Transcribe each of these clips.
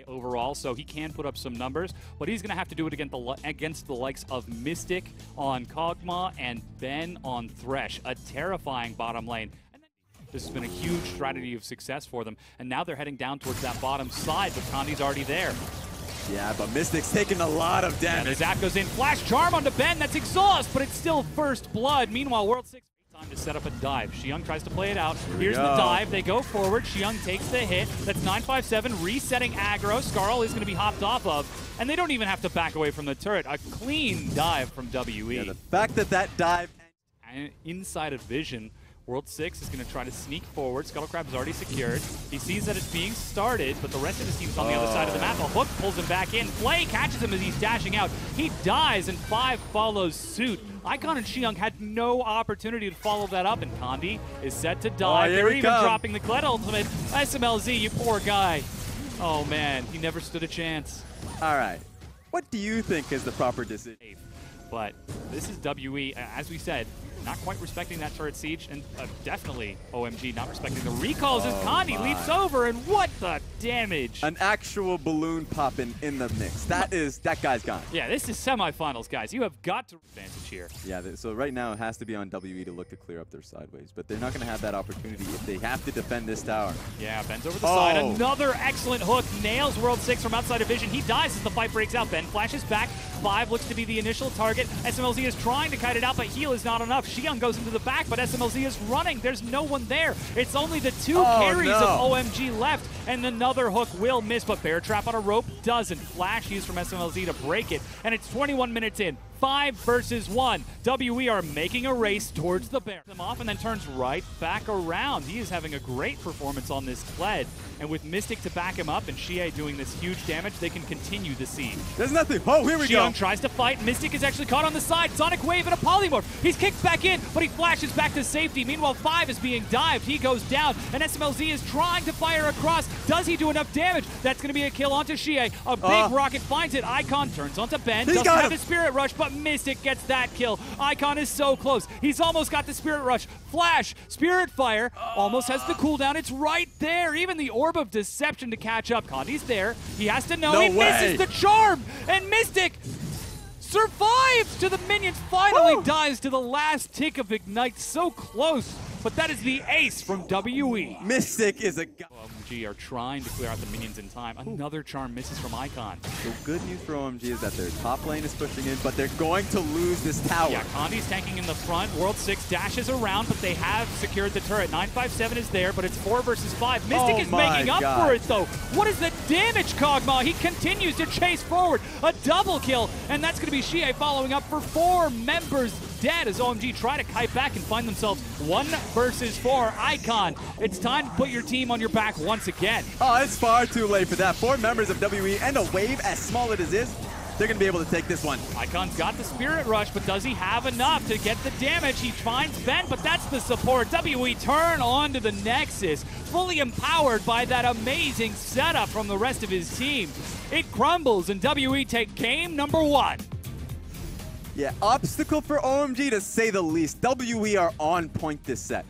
overall, so he can put up some numbers, but he's going to have to do it against the likes of Mystic on Kog'Maw and Ben on Thresh, a terrifying bottom lane. And then this has been a huge strategy of success for them, and now they're heading down towards that bottom side, but Kandi's already there. Yeah, but Mystic's taking a lot of damage. And the zap goes in, flash charm onto Ben, that's exhaust, but it's still first blood. Meanwhile, World 6 time to set up a dive. Xiang tries to play it out. Here's the dive. They go forward. Xiang takes the hit. That's 957 resetting aggro. Skarl is going to be hopped off of, and they don't even have to back away from the turret. A clean dive from WE. Yeah, the fact that that dive... And inside of Vision, World 6 is going to try to sneak forward. Scuttlecrab is already secured. He sees that it's being started, but the rest of his team's on the other side of the map. A hook pulls him back in. Flay catches him as he's dashing out. He dies, and 5 follows suit. Icon and Xiang had no opportunity to follow that up, and Kandi is set to die. They're even dropping the Kled ultimate. SMLZ, you poor guy. Oh man, he never stood a chance. All right. What do you think is the proper decision? But this is WE, as we said, not quite respecting that turret siege, and definitely OMG not respecting the recalls as Kandi leaps over, and what the damage! An actual balloon popping in the mix. That guy's gone. Yeah, this is semifinals, guys. You have got to advantage here. Yeah, so right now it has to be on WE to look to clear up their sideways, but they're not going to have that opportunity if they have to defend this tower. Yeah, Ben's over the side. Another excellent hook. Nails World 6 from outside of Vision. He dies as the fight breaks out. Ben flashes back. 5 looks to be the initial target. SMLZ is trying to kite it out, but heal is not enough. Xiang goes into the back, but SMLZ is running. There's no one there. It's only the 2 carries of OMG left, and another hook will miss, but Bear Trap on a rope doesn't. Flash used from SMLZ to break it, and it's 21 minutes in. 5 versus 1. WE are making a race towards the bear. Them off and then turns right back around. He is having a great performance on this Kled. And with Mystic to back him up and Xie doing this huge damage, they can continue the siege. There's nothing. Oh, here we go. Xiang tries to fight. Mystic is actually caught on the side. Sonic Wave and a Polymorph. He's kicked back in, but he flashes back to safety. Meanwhile, 5 is being dived. He goes down, and SMLZ is trying to fire across. Does he do enough damage? That's going to be a kill onto Xie. A big rocket finds it. Icon turns onto Ben. Doesn't have his Spirit Rush, but Mystic gets that kill. Icon is so close. He's almost got the Spirit Rush. Flash, Spirit Fire, almost has the cooldown. It's right there. Even the Orb of Deception to catch up. Kandi's there. He has to know. He misses the charm, and Mystic survives to the minions. Finally dies to the last tick of Ignite. So close, but that is the ace from WE. Mystic is a guy. OMG are trying to clear out the minions in time. Another charm misses from Icon. So good news for OMG is that their top lane is pushing in, but they're going to lose this tower. Yeah, Kandi's tanking in the front. World 6 dashes around, but they have secured the turret. 957 is there, but it's 4 versus 5. Mystic is making up for it, though. What is the damage, Kog'Maw? He continues to chase forward. A double kill, and that's going to be Xie following up for 4 members dead as OMG try to kite back and find themselves 1 versus 4. Icon, it's time to put your team on your back once again. Oh, it's far too late for that. 4 members of WE and a wave as small as it is, they're going to be able to take this one. Icon's got the Spirit Rush, but does he have enough to get the damage? He finds Ben, but that's the support. WE turn onto the Nexus, fully empowered by that amazing setup from the rest of his team. It crumbles, and WE take game number 1. Yeah, obstacle for OMG to say the least. WE are on point this set.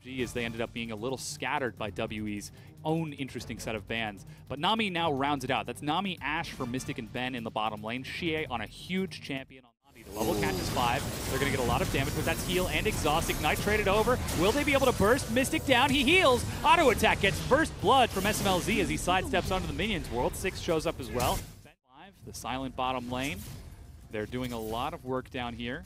OMG, as they ended up being a little scattered by WE's own interesting set of bans. But Nami now rounds it out. That's Nami, Ashe for Mystic and Ben in the bottom lane. Xie on a huge champion on Nami. The level catches 5. They're going to get a lot of damage, but that's heal and exhaust. Ignite traded over. Will they be able to burst Mystic down? He heals. Auto attack gets first blood from SMLZ as he sidesteps onto the minions. World 6 shows up as well. The silent bottom lane. They're doing a lot of work down here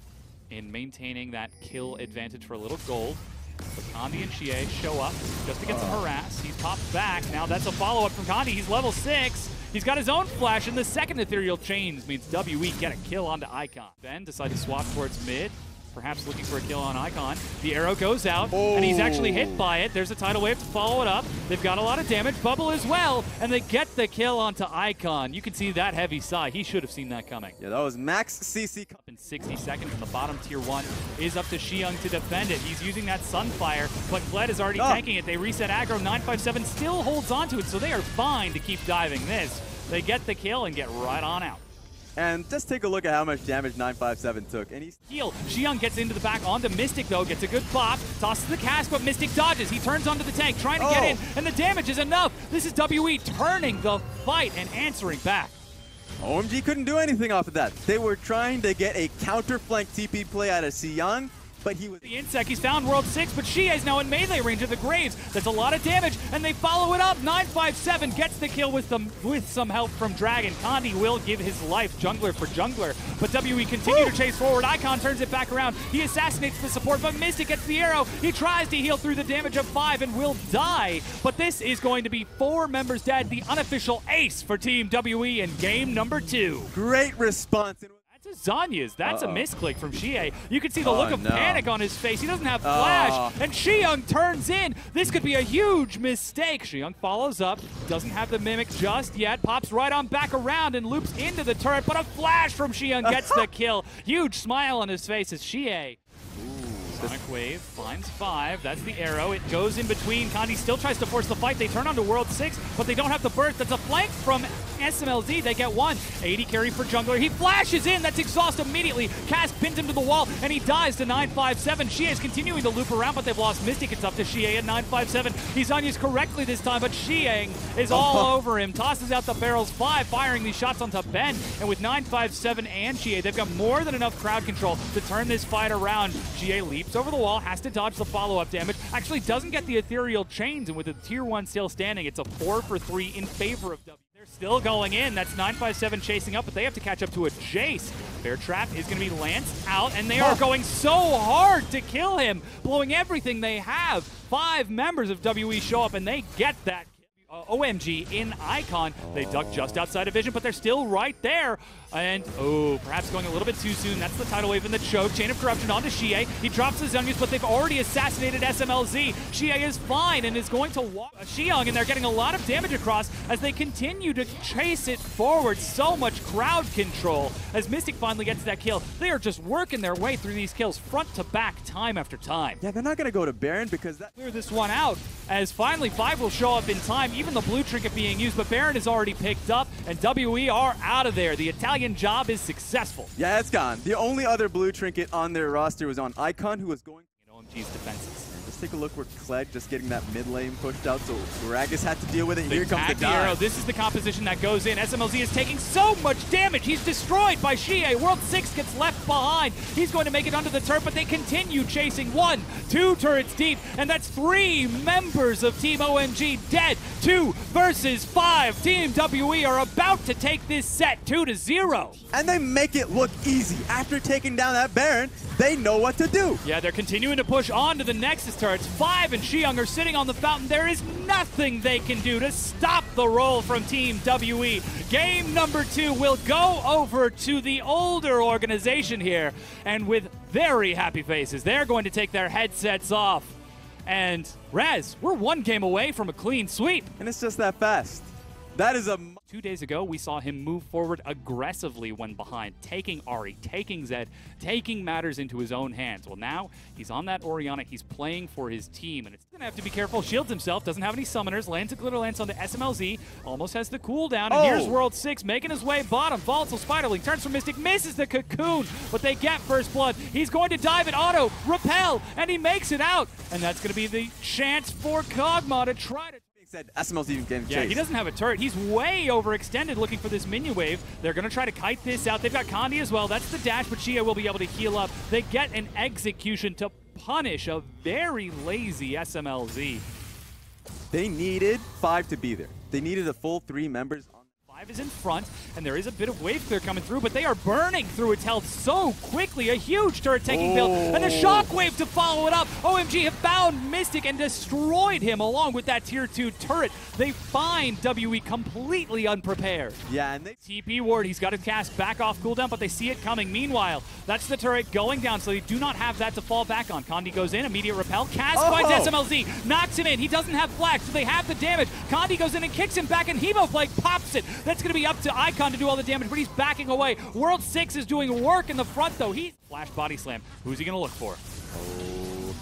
in maintaining that kill advantage for a little gold. But Kandi and Xie show up just to get some harass. He's popped back. Now that's a follow-up from Kandi. He's level 6. He's got his own flash, and the second ethereal chains means WE get a kill onto Icon. Ben decided to swap towards mid. Perhaps looking for a kill on Icon. The arrow goes out, and he's actually hit by it. There's a tidal wave to follow it up. They've got a lot of damage. Bubble as well, and they get the kill onto Icon. You can see that heavy sigh. He should have seen that coming. Yeah, that was max CC. Up in 60 seconds, and the bottom tier 1 is up to Xiang to defend it. He's using that Sunfire, but Kled is already tanking it. They reset aggro. 957 still holds onto it, so they are fine to keep diving this. They get the kill and get right on out. And just take a look at how much damage 957 took. And he's Heal. Xiang gets into the back onto Mystic, though. Gets a good pop. Tosses the cast, but Mystic dodges. He turns onto the tank, trying to get in, and the damage is enough. This is WE turning the fight and answering back. OMG couldn't do anything off of that. They were trying to get a counter flank TP play out of Xiang, but he was... The Insect, he's found World 6, but Xie is now in melee range of the Graves. That's a lot of damage, and they follow it up. 957 gets the kill with some help from Dragon. Kandi will give his life, jungler for jungler, but WE continue to chase forward. Icon turns it back around. He assassinates the support, but Mystic gets the arrow. He tries to heal through the damage of 5 and will die, but this is going to be 4 members dead, the unofficial ace for Team WE in game number 2. Great response. That's a Zanya's. That's a misclick from Xie. You can see the look of panic on his face. He doesn't have flash, and Xiang turns in. This could be a huge mistake. Xiang follows up, doesn't have the mimic just yet, pops right on back around and loops into the turret, but a flash from Xiang gets the kill. Huge smile on his face as Xie. Sonic Wave finds 5. That's the arrow. It goes in between. Kandi still tries to force the fight. They turn onto World 6, but they don't have the burst. That's a flank from SMLZ. They get 1. 80 carry for jungler. He flashes in. That's exhaust immediately. Cass pins him to the wall, and he dies to 957. Xie is continuing to loop around, but they've lost Mystic. It's up to Xie at 957. He's on use correctly this time, but Xie is all over him. Tosses out the barrels. 5 firing these shots onto Ben, and with 957 and Xie, they've got more than enough crowd control to turn this fight around. Xie leaps over the wall, has to dodge the follow-up damage, actually doesn't get the ethereal chains, and with the tier 1 still standing, it's a 4 for 3 in favor of W. They're still going in. That's 957 chasing up, but they have to catch up to a Jace. Bear Trap is going to be lanced out, and they are going so hard to kill him, blowing everything they have. 5 members of WE show up, and they get that. OMG in Icon. They duck just outside of vision, but they're still right there. And, perhaps going a little bit too soon. That's the tidal wave in the choke. Chain of Corruption onto Xie. He drops his onions, but they've already assassinated SMLZ. Xie is fine and is going to walk Xiang, and they're getting a lot of damage across as they continue to chase it forward. So much crowd control. As Mystic finally gets that kill, they are just working their way through these kills front to back, time after time. Yeah, they're not going to go to Baron because that... Clear this one out, as finally 5 will show up in time. Even the blue trinket being used, but Baron is already picked up, and WE are out of there. The Italian job is successful. Yeah, it's gone. The only other blue trinket on their roster was on Icon, who was going in OMG's defenses. Just take a look where Kled just getting that mid lane pushed out, so Gragas had to deal with it. Here comes the arrow. This is the composition that goes in. SMLZ is taking so much damage. He's destroyed by Xie. World 6 gets left behind. He's going to make it onto the turret, but they continue chasing. 1, 2 turrets deep, and that's 3 members of Team OMG dead. 2 versus 5. Team WE are about to take this set 2-0. And they make it look easy. After taking down that Baron, they know what to do. Yeah, they're continuing to push on to the Nexus turrets. 5 and Xiang are sitting on the fountain. There is nothing they can do to stop the roll from Team WE. Game number 2 will go over to the older organization here. And with very happy faces, they're going to take their headsets off. And Rez, we're 1 game away from a clean sweep. And it's just that fast. That is a... 2 days ago, we saw him move forward aggressively when behind, taking Ahri, taking Zed, taking matters into his own hands. Well, now he's on that Orianna. He's playing for his team, and it's going to have to be careful. Shields himself, doesn't have any summoners. Lands a glitter lance onto SMLZ, almost has the cooldown, and here's World 6 making his way bottom. Volatile Spiderling turns from Mystic, misses the cocoon, but they get first blood. He's going to dive at auto, repel, and he makes it out. And that's going to be the chance for Kog'Maw to try to... Said SML's even getting chased. Yeah, he doesn't have a turret. He's way overextended looking for this minion wave. They're going to try to kite this out. They've got Kandi as well. That's the dash, but Xie will be able to heal up. They get an execution to punish a very lazy SMLZ. They needed 5 to be there. They needed a full 3 members. 5 is in front, and there is a bit of wave clear coming through, but they are burning through its health so quickly. A huge turret taking build, and the shockwave to follow it up. OMG have found Mystic and destroyed him along with that tier 2 turret. They find WE completely unprepared. Yeah, and they... TP ward, he's got to cast back off cooldown, but they see it coming. Meanwhile, that's the turret going down, so they do not have that to fall back on. Kandi goes in, immediate repel. Cass finds SMLZ, knocks him in. He doesn't have flash, so they have the damage. Kandi goes in and kicks him back, and Hemoflake pops it. That's going to be up to Icon to do all the damage, but he's backing away. World 6 is doing work in the front, though. He's flash body slam. Who's he going to look for?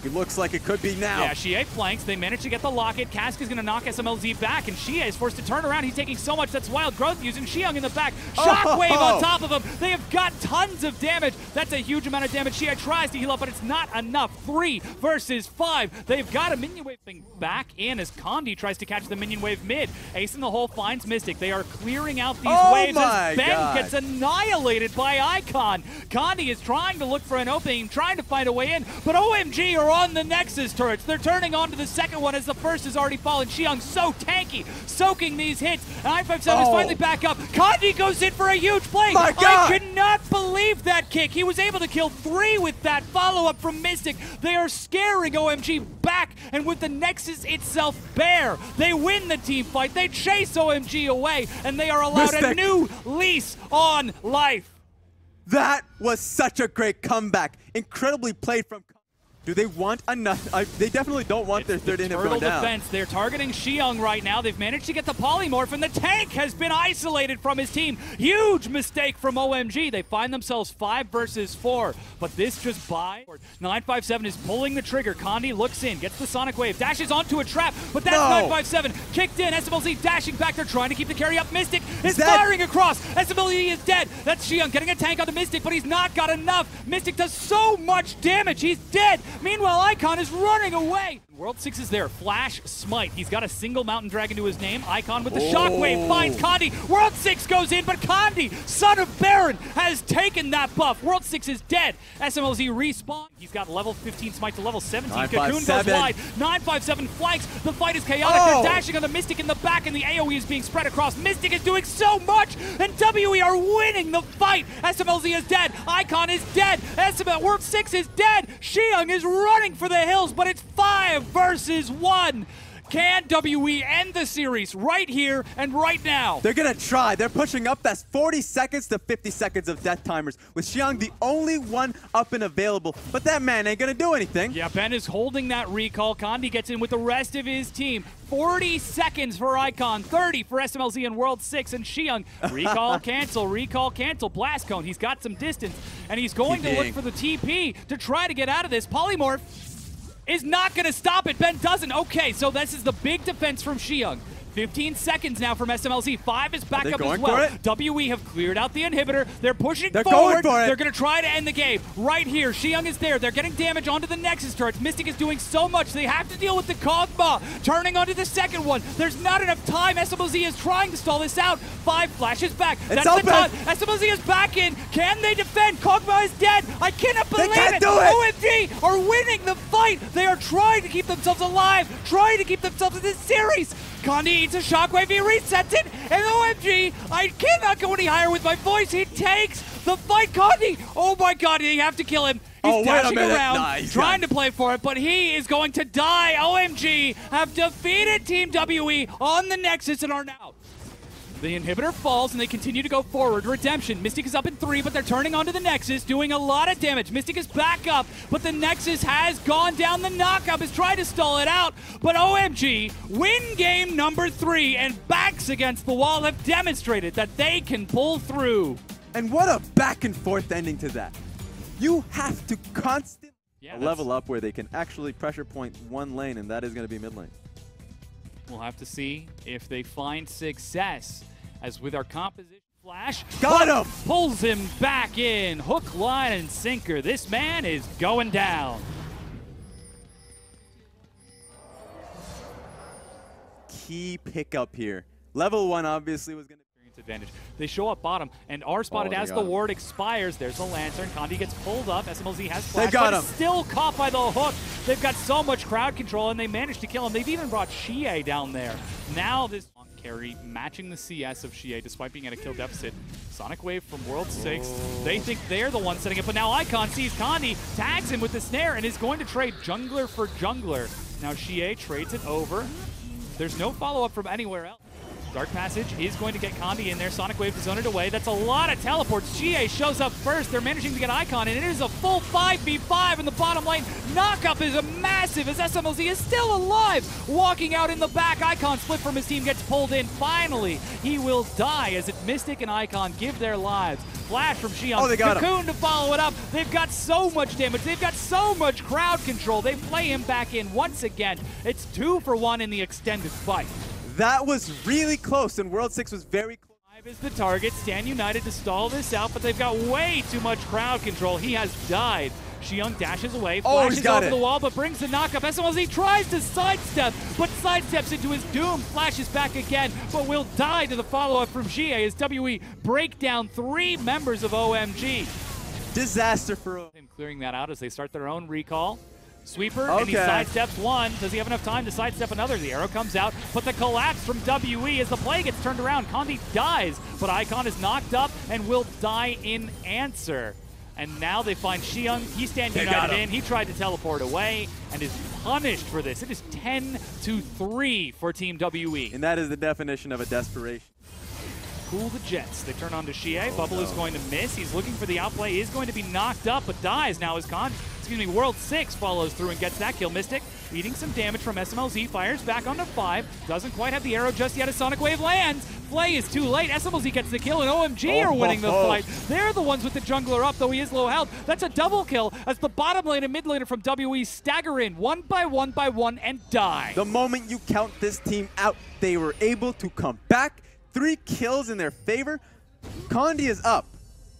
It looks like it could be now. Yeah, Shie flanks. They manage to get the locket. Cask is going to knock SMLZ back, and Shie is forced to turn around. He's taking so much. That's Wild Growth using Xiang in the back. Shockwave on top of him. They have got tons of damage. That's a huge amount of damage. Shie tries to heal up, but it's not enough. 3 versus 5. They've got a minion wave thing back in as Condi tries to catch the minion wave mid. Ace in the hole finds Mystic. They are clearing out these waves as Ben gets annihilated by Icon. Condi is trying to look for an opening, trying to find a way in, but OMG are on the Nexus turrets. They're turning on to the second one as the first has already fallen. Xiang so tanky, soaking these hits. And I-57 is finally back up. Condi goes in for a huge play. My God. I could not believe that kick. He was able to kill 3 with that follow-up from Mystic. They are scaring OMG back, and with the Nexus itself bare, they win the team fight. They chase OMG away, and they are allowed a new lease on life. That was such a great comeback. Incredibly played from... Do they want another? They definitely don't want their third inhib going down. Defense. They're targeting Xiang right now. They've managed to get the polymorph, and the tank has been isolated from his team. Huge mistake from OMG. They find themselves 5 versus 4, but this just by 957 is pulling the trigger. Condi looks in, gets the Sonic Wave, dashes onto a trap, but that's 957 kicked in. SMLZ dashing back. They're trying to keep the carry up. Mystic is firing across. SMLZ is dead. That's Xiang getting a tank onto Mystic, but he's not got enough. Mystic does so much damage. He's dead. Meanwhile, Icon is running away. World 6 is there. Flash Smite. He's got a single Mountain Dragon to his name. Icon with the Shockwave finds Condi. World 6 goes in, but Condi, son of Baron, has taken that buff. World 6 is dead. SMLZ respawn. He's got level 15 Smite to level 17. Cocoon goes wide. 957 flanks. The fight is chaotic. They're dashing on the Mystic in the back, and the AoE is being spread across. Mystic is doing so much, and WE are winning the fight. SMLZ is dead. Icon is dead. World 6 is dead. Xiang is running for the hills, but it's 5 versus 1. Can WE end the series right here and right now? They're gonna try. They're pushing up. That's 40 seconds to 50 seconds of death timers, with Xiang the only one up and available. But that man ain't gonna do anything. Yeah, Ben is holding that recall. Condi gets in with the rest of his team. 40 seconds for Icon, 30 for SMLZ and World 6, and Xiang. Recall, cancel, Blast Cone. He's got some distance, and he's going to look for the TP to try to get out of this. Polymorph is not going to stop it. Ben doesn't. Okay, so this is the big defense from Xiang. 15 seconds now from SMLZ. 5 is back up as well. WE have cleared out the inhibitor. They're pushing forward. They're going to try to end the game. Right here, Xiang is there. They're getting damage onto the Nexus turrets. Mystic is doing so much. They have to deal with the Kog'Maw. Turning onto the second one. There's not enough time. SMLZ is trying to stall this out. 5 flashes back. That's the time. SMLZ is back in. Can they defend? Kog'Maw is dead. I cannot believe it. OMG are winning the fight. They are trying to keep themselves alive, trying to keep themselves in this series. Condi eats a Shockwave, he resets it, and OMG, I cannot go any higher with my voice. He takes the fight. Condi, oh my God, they have to kill him. He's dashing around, trying to play for it, but he is going to die. OMG have defeated Team WE on the Nexus and are now. The inhibitor falls, and they continue to go forward. Redemption. Mystic is up in 3, but they're turning onto the Nexus, doing a lot of damage. Mystic is back up, but the Nexus has gone down. The knockup is trying to stall it out, but OMG win game number 3, and backs against the wall have demonstrated that they can pull through. And what a back and forth ending to that. You have to constantly level up where they can actually pressure point one lane, and that is going to be mid lane. We'll have to see if they find success. As with our composition, Flash pulls him back in. Hook, line, and sinker. This man is going down. Key pickup here. Level 1 obviously was going to experience advantage. They show up bottom and are spotted as the ward expires. There's the Lantern. Condi gets pulled up. SMLZ has Flash, but is still caught by the hook. They've got so much crowd control, and they managed to kill him. They've even brought Shie down there. Now this carry matching the CS of Shie despite being at a kill deficit. Sonic Wave from World 6. They think they're the one setting it, but now Icon sees Condi, tags him with the snare, and is going to trade jungler for jungler. Now Shie trades it over. There's no follow-up from anywhere else. Dark Passage is going to get Condi in there. Sonic Wave to zone it away. That's a lot of teleports. Shie shows up first. They're managing to get Icon, and it is a full 5v5 in the bottom lane. Knockup is a massive as SMLZ is still alive. Walking out in the back. Icon split from his team, gets pulled in. Finally, he will die as Mystic and Icon give their lives. flash from Xiong. Oh, they got Cocoon to follow it up. They've got so much damage. They've got so much crowd control. They play him back in once again. It's 2 for 1 in the extended fight. That was really close, and World 6 was very close. 5 is the target. Stand United to stall this out, but they've got way too much crowd control. He has died. Xiong dashes away, flashes over the wall, but brings the knockup. SMLZ tries to sidestep, but sidesteps into his doom, flashes back again, but will die to the follow-up from Jie as WE break down 3 members of OMG. Disaster for him. Clearing that out as they start their own recall. Sweeper, and he sidesteps one. Does he have enough time to sidestep another? The arrow comes out, but the collapse from WE as the play gets turned around. Condi dies, but Icon is knocked up and will die in answer. And now they find Xiong. He stand united in. He tried to teleport away and is punished for this. It is 10-3 for Team WE. And that is the definition of a desperation. Cool the Jets. They turn on to Xie. Bubble is going to miss. He's looking for the outplay. He is going to be knocked up, but dies now as World 6 follows through and gets that kill. Mystic eating some damage from SMLZ. Fires back onto 5. Doesn't quite have the arrow just yet as Sonic Wave lands. Play is too late. SMLZ gets the kill, and OMG are winning the fight. They're the ones with the jungler up, though he is low health. That's a double kill as the bottom lane and mid laner from WE stagger in one by one and die. The moment you count this team out, they were able to come back. 3 kills in their favor. Condi is up.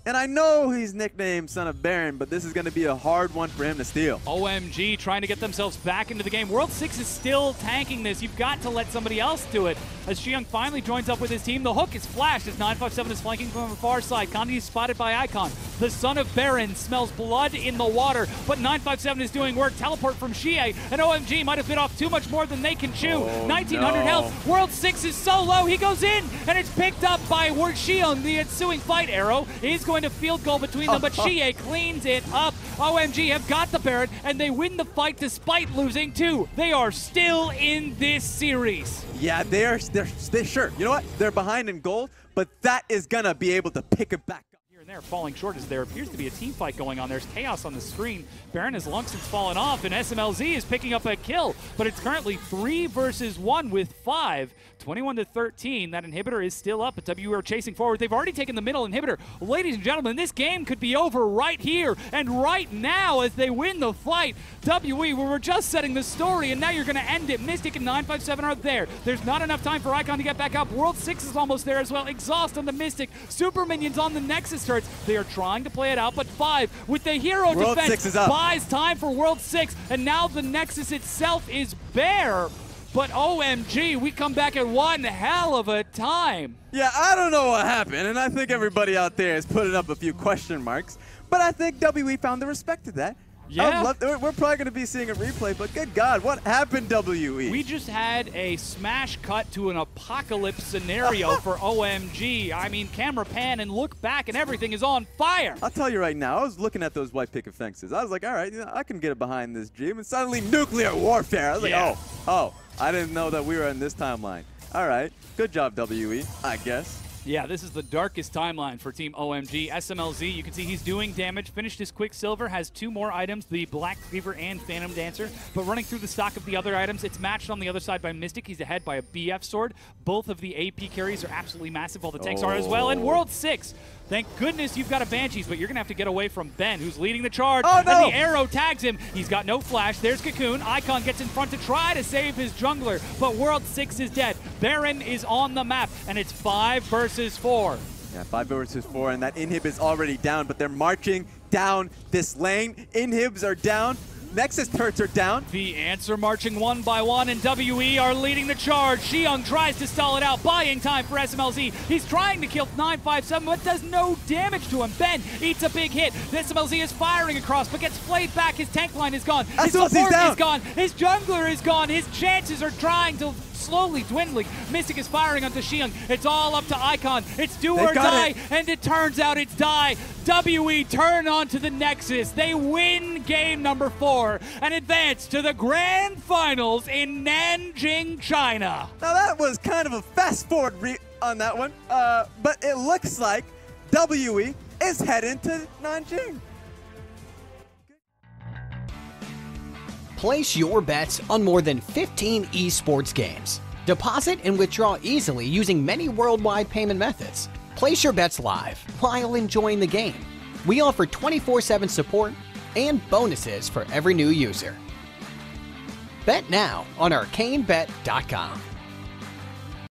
And I know he's nicknamed Son of Baron, but this is going to be a hard one for him to steal. OMG trying to get themselves back into the game. World 6 is still tanking this. You've got to let somebody else do it. As Xiong finally joins up with his team, the hook is flashed as 957 is flanking from the far side. Condi is spotted by Icon. The Son of Baron smells blood in the water, but 957 is doing work. Teleport from Xie, and OMG might have bit off too much more than they can chew. 1900 health. World 6 is so low. He goes in, and it's picked up by Xiong. The ensuing fight arrow is going to field goal between them, but Xie cleans it up. OMG have got the Baron, and they win the fight despite losing 2. They are still in this series. Yeah, they're sure. You know what? They're behind in gold, but that is going to be able to pick it back up. Here and there, falling short as there appears to be a team fight going on. There's chaos on the screen. Baron has long since fallen off, and SMLZ is picking up a kill, but it's currently 3 versus 1 with 5. 21-13. That inhibitor is still up, but WE are chasing forward. They've already taken the middle inhibitor. Ladies and gentlemen, this game could be over right here and right now as they win the fight. WE, we were just setting the story, and now you're going to end it. Mystic and 957 are there. There's not enough time for Icon to get back up. World 6 is almost there as well. Exhaust on the Mystic. Super Minions on the Nexus turrets. They are trying to play it out, but 5 with the hero World defense 6 is up. buys time for World 6, and now the Nexus itself is bare. But OMG, we come back at one hell of a time. Yeah, I don't know what happened, and I think everybody out there is putting up a few question marks, but I think WE found the respect to that. Yeah. We're probably going to be seeing a replay, but good God, what happened, WE? We just had a smash cut to an apocalypse scenario for OMG. I mean, camera pan and look back and everything is on fire. I'll tell you right now, I was looking at those white picket fences. I was like, all right, I can get behind this dream, and suddenly nuclear warfare. I was like, oh, I didn't know that we were in this timeline. All right, good job, WE, I guess. Yeah, this is the darkest timeline for Team OMG. SMLZ, you can see he's doing damage, finished his Quicksilver, has 2 more items, the Black Cleaver and Phantom Dancer, but running through the stock of the other items, it's matched on the other side by Mystic. He's ahead by a BF sword. Both of the AP carries are absolutely massive, all the tanks are as well, and World 6. Thank goodness you've got a Banshees, but you're going to have to get away from Ben, who's leading the charge. Oh, no. And the arrow tags him. He's got no flash. There's Cocoon. Icon gets in front to try to save his jungler, but World 6 is dead. Baron is on the map, and it's 5 versus 4. Yeah, 5 versus 4, and that inhib is already down, but they're marching down this lane. Inhibs are down. Nexus turrets are down. The answer marching one by one, and WE are leading the charge. Xiong tries to stall it out, buying time for SMLZ. He's trying to kill 957, but does no damage to him. Ben eats a big hit. SMLZ is firing across, but gets flayed back. His tank line is gone. His support is gone. His jungler is gone. His chances are trying to slowly dwindling. Mystic is firing onto Xiong. It's all up to Icon. It's do or die, and it turns out it's die. WE turn onto the Nexus. They win game number 4 and advance to the grand finals in Nanjing, China. Now that was kind of a fast forward on that one, but it looks like WE is heading to Nanjing. Place your bets on more than 15 esports games. Deposit and withdraw easily using many worldwide payment methods. Place your bets live while enjoying the game. We offer 24/7 support and bonuses for every new user. Bet now on ArcaneBet.com.